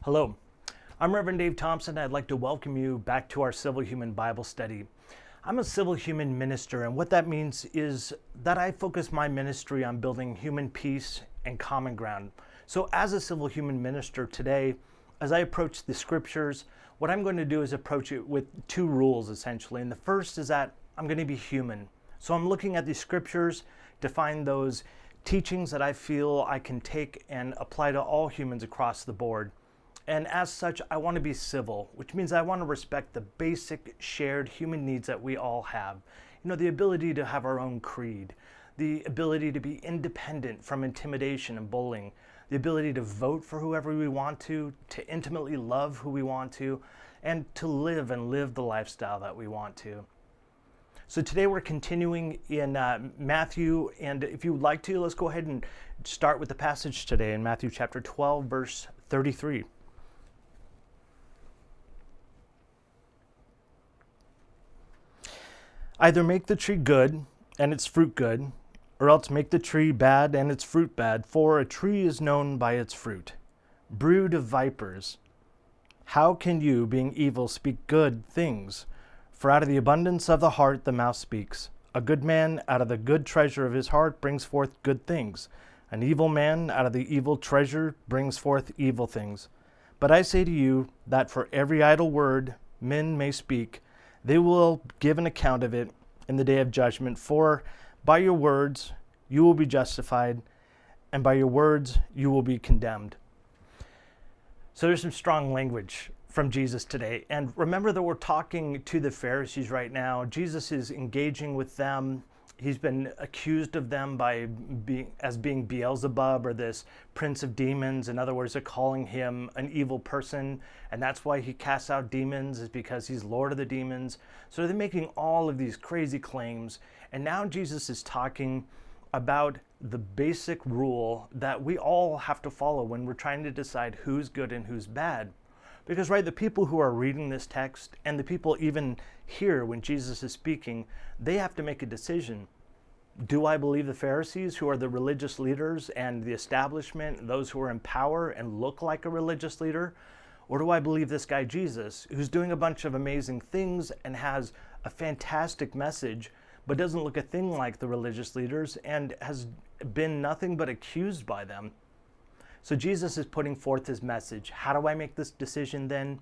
Hello, I'm Reverend Dave Thompson. I'd like to welcome you back to our Civil Human Bible study. I'm a civil human minister, and what that means is that I focus my ministry on building human peace and common ground. So as a civil human minister today, as I approach the scriptures, what I'm going to do is approach it with two rules essentially. And the first is that I'm going to be human. So I'm looking at the scriptures to find those teachings that I feel I can take and apply to all humans across the board. And as such, I want to be civil, which means I want to respect the basic shared human needs that we all have. You know, the ability to have our own creed, the ability to be independent from intimidation and bullying, the ability to vote for whoever we want to intimately love who we want to, and to live the lifestyle that we want to. So today we're continuing in Matthew, and if you would like to, let's go ahead and start with the passage today in Matthew chapter 12, verse 33. Either make the tree good and its fruit good, or else make the tree bad and its fruit bad, for a tree is known by its fruit. Brood of vipers, how can you, being evil, speak good things? For out of the abundance of the heart the mouth speaks. A good man out of the good treasure of his heart brings forth good things. An evil man out of the evil treasure brings forth evil things. But I say to you that for every idle word men may speak, they will give an account of it in the day of judgment. For by your words you will be justified, and by your words you will be condemned. So there's some strong language from Jesus today. And remember that we're talking to the Pharisees right now. Jesus is engaging with them. He's been accused of them as being Beelzebub, or this prince of demons. In other words, they're calling him an evil person, and that's why he casts out demons, is because he's Lord of the demons. So they're making all of these crazy claims, and now Jesus is talking about the basic rule that we all have to follow when we're trying to decide who's good and who's bad. Because, right, the people who are reading this text and the people even here when Jesus is speaking, they have to make a decision. Do I believe the Pharisees, who are the religious leaders and the establishment, those who are in power and look like a religious leader? Or do I believe this guy Jesus, who's doing a bunch of amazing things and has a fantastic message, but doesn't look a thing like the religious leaders and has been nothing but accused by them? So Jesus is putting forth his message. How do I make this decision then?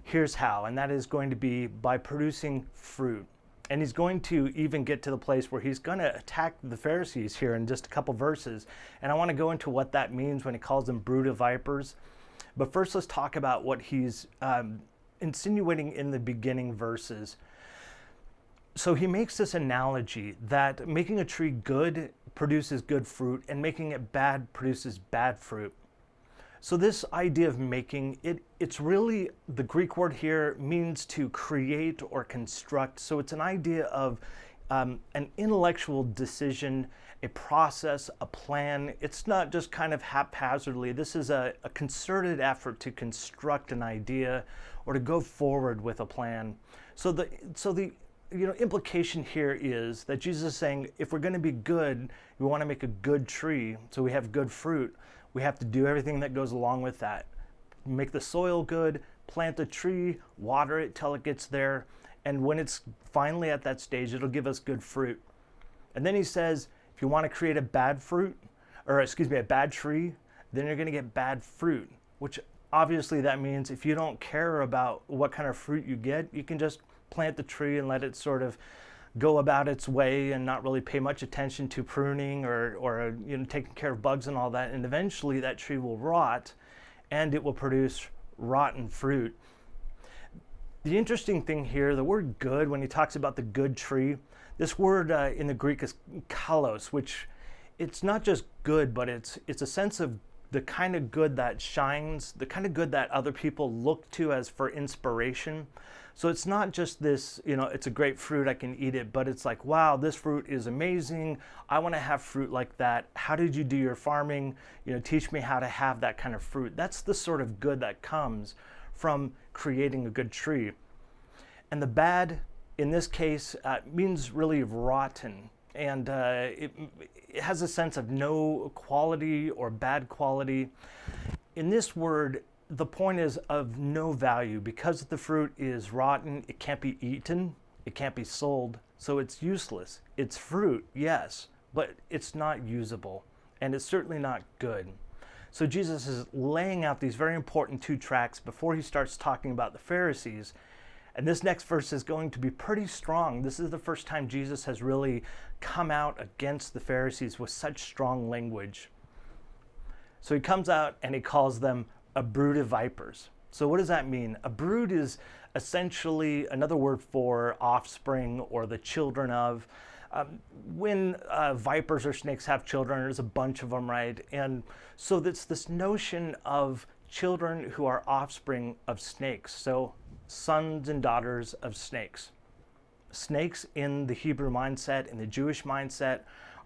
Here's how, and that is going to be by producing fruit. And he's going to even get to the place where he's going to attack the Pharisees here in just a couple verses. And I want to go into what that means when he calls them brood of vipers. But first, let's talk about what he's insinuating in the beginning verses. So he makes this analogy that making a tree good produces good fruit, and making it bad produces bad fruit. So this idea of making, it's really, the Greek word here means to create or construct. So it's an idea of an intellectual decision, a process, a plan. It's not just kind of haphazardly. This is a concerted effort to construct an idea or to go forward with a plan. So the implication here is that Jesus is saying, if we're going to be good, we want to make a good tree, so we have good fruit. We have to do everything that goes along with that. Make the soil good, plant the tree, water it till it gets there, and when it's finally at that stage, it'll give us good fruit. And then he says, if you want to create a bad tree, then you're going to get bad fruit, which obviously that means if you don't care about what kind of fruit you get, you can just plant the tree and let it sort of go about its way and not really pay much attention to pruning or taking care of bugs and all that. And eventually that tree will rot and it will produce rotten fruit. The interesting thing here, the word good, when he talks about the good tree, this word in the Greek is kalos, which it's not just good, but it's a sense of the kind of good that shines, the kind of good that other people look to as for inspiration. So it's not just this, it's a great fruit, I can eat it, but it's like, wow, this fruit is amazing. I want to have fruit like that. How did you do your farming? Teach me how to have that kind of fruit. That's the sort of good that comes from creating a good tree. And the bad, in this case, means really rotten. And it has a sense of no quality or bad quality. In this word, the point is of no value because the fruit is rotten. It can't be eaten. It can't be sold. So it's useless. It's fruit, yes, but it's not usable. And it's certainly not good. So Jesus is laying out these very important two tracks before he starts talking about the Pharisees. And this next verse is going to be pretty strong. This is the first time Jesus has really come out against the Pharisees with such strong language. So he comes out and he calls them a brood of vipers. So what does that mean? A brood is essentially another word for offspring or the children of. When vipers or snakes have children, there's a bunch of them, right? And so that's this notion of children who are offspring of snakes. So sons and daughters of snakes. Snakes in the Hebrew mindset, in the Jewish mindset,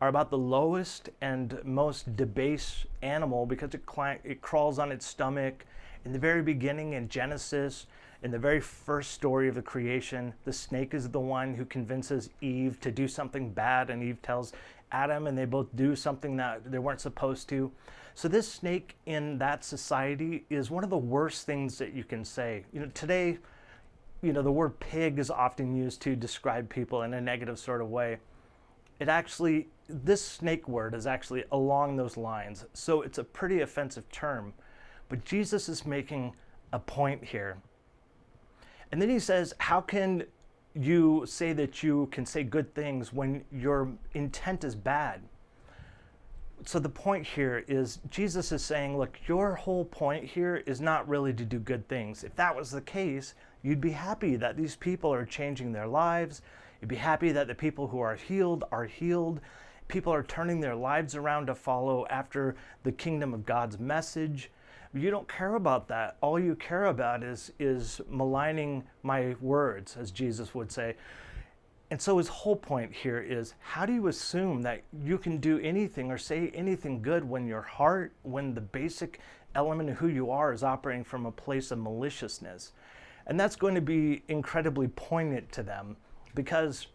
are about the lowest and most debased animal because it crawls on its stomach. In the very beginning in Genesis, in the very first story of the creation, the snake is the one who convinces Eve to do something bad, and Eve tells Adam, and they both do something that they weren't supposed to. So this snake in that society is one of the worst things that you can say. Today, the word pig is often used to describe people in a negative sort of way. This snake word is actually along those lines. So it's a pretty offensive term. But Jesus is making a point here. And then he says, how can you say that you can say good things when your intent is bad? So the point here is Jesus is saying, look, your whole point here is not really to do good things. If that was the case, you'd be happy that these people are changing their lives. You'd be happy that the people who are healed are healed. People are turning their lives around to follow after the kingdom of God's message. You don't care about that. All you care about is maligning my words, as Jesus would say. And so his whole point here is, how do you assume that you can do anything or say anything good when your heart, when the basic element of who you are is operating from a place of maliciousness? And that's going to be incredibly poignant to them because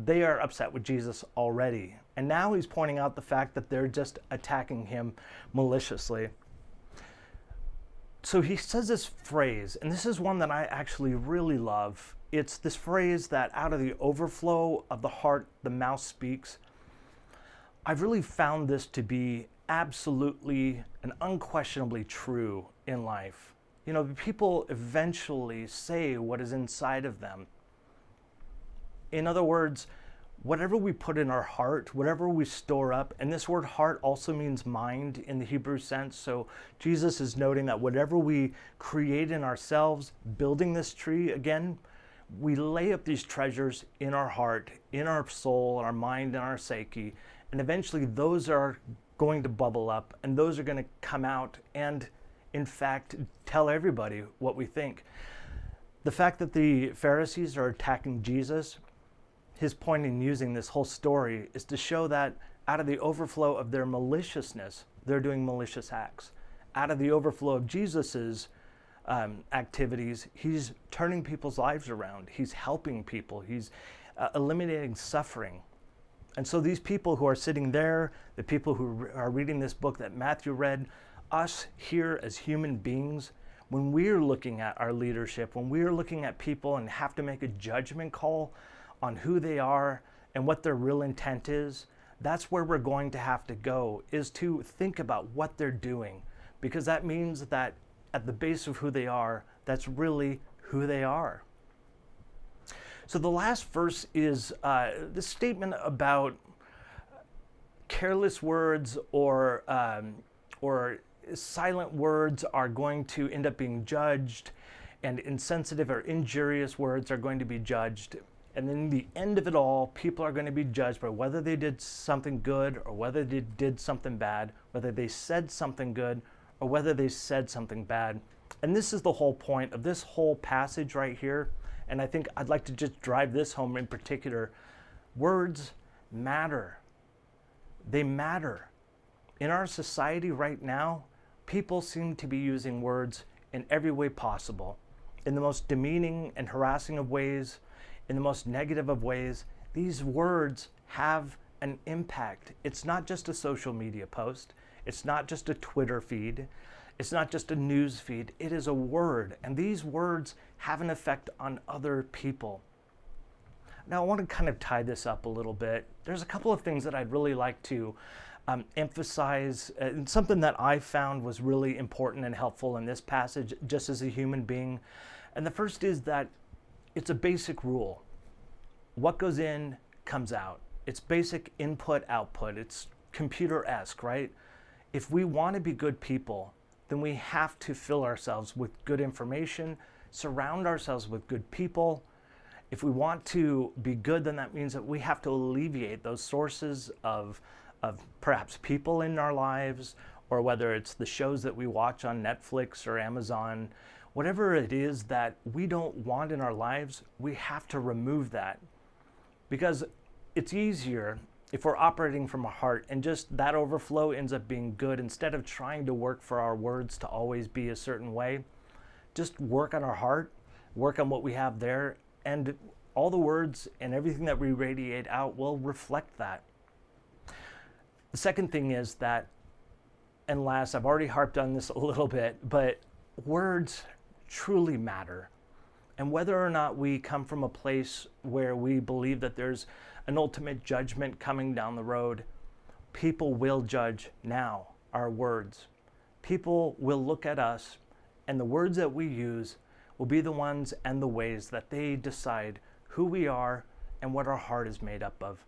they are upset with Jesus already. And now he's pointing out the fact that they're just attacking him maliciously. So he says this phrase, and this is one that I actually really love. It's this phrase that out of the overflow of the heart, the mouth speaks. I've really found this to be absolutely and unquestionably true in life. People eventually say what is inside of them. In other words, whatever we put in our heart, whatever we store up, and this word heart also means mind in the Hebrew sense. So Jesus is noting that whatever we create in ourselves, building this tree again, we lay up these treasures in our heart, in our soul, our mind, and our psyche, and eventually those are going to bubble up, and those are going to come out and, in fact, tell everybody what we think. The fact that the Pharisees are attacking Jesus, his point in using this whole story is to show that out of the overflow of their maliciousness, they're doing malicious acts. Out of the overflow of Jesus's activities, he's turning people's lives around. He's helping people. He's eliminating suffering. And so these people who are sitting there, the people who are reading this book that Matthew read, us here as human beings, when we're looking at our leadership, when we're looking at people and have to make a judgment call on who they are and what their real intent is, that's where we're going to have to go, is to think about what they're doing, because that means that at the base of who they are, that's really who they are. So the last verse is this statement about careless words or silent words are going to end up being judged, and insensitive or injurious words are going to be judged. And then the end of it all, people are going to be judged by whether they did something good or whether they did something bad, whether they said something good or whether they said something bad. And this is the whole point of this whole passage right here. And I think I'd like to just drive this home in particular. Words matter. They matter. In our society right now, people seem to be using words in every way possible, in the most demeaning and harassing of ways, in the most negative of ways. These words have an impact. It's not just a social media post. It's not just a Twitter feed. It's not just a news feed, it is a word. And these words have an effect on other people. Now, I want to kind of tie this up a little bit. There's a couple of things that I'd really like to emphasize, and something that I found was really important and helpful in this passage, just as a human being. And the first is that it's a basic rule. What goes in comes out. It's basic input output. It's computer-esque, right? If we want to be good people, then we have to fill ourselves with good information, surround ourselves with good people. If we want to be good, then that means that we have to alleviate those sources of perhaps people in our lives, or whether it's the shows that we watch on Netflix or Amazon, whatever it is that we don't want in our lives, we have to remove that. Because it's easier if we're operating from a heart and just that overflow ends up being good, instead of trying to work for our words to always be a certain way. Just work on our heart, work on what we have there, and all the words and everything that we radiate out will reflect that. The second thing is that, and last, I've already harped on this a little bit, but words truly matter. And whether or not we come from a place where we believe that there's an ultimate judgment coming down the road, people will judge now our words. People will look at us, and the words that we use will be the ones and the ways that they decide who we are and what our heart is made up of.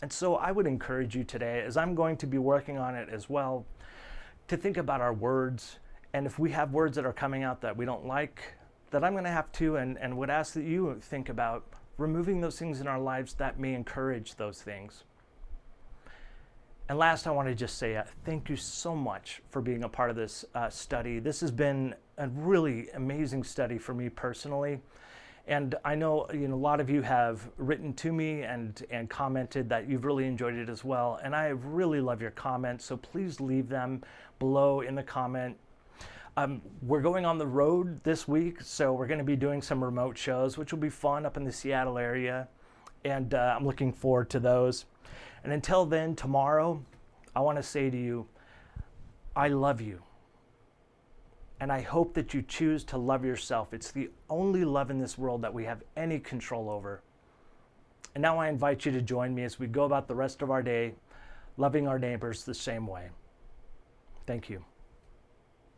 And so I would encourage you today, as I'm going to be working on it as well, to think about our words. And if we have words that are coming out that we don't like, that I'm going to have to, and would ask that you think about removing those things in our lives that may encourage those things. And last, I want to just say thank you so much for being a part of this study. This has been a really amazing study for me personally. And I know, a lot of you have written to me and commented that you've really enjoyed it as well. And I really love your comments, so please leave them below in the comment. We're going on the road this week, so we're going to be doing some remote shows, which will be fun up in the Seattle area. And I'm looking forward to those. And until then, tomorrow, I want to say to you, I love you. And I hope that you choose to love yourself. It's the only love in this world that we have any control over. And now I invite you to join me as we go about the rest of our day, loving our neighbors the same way. Thank you.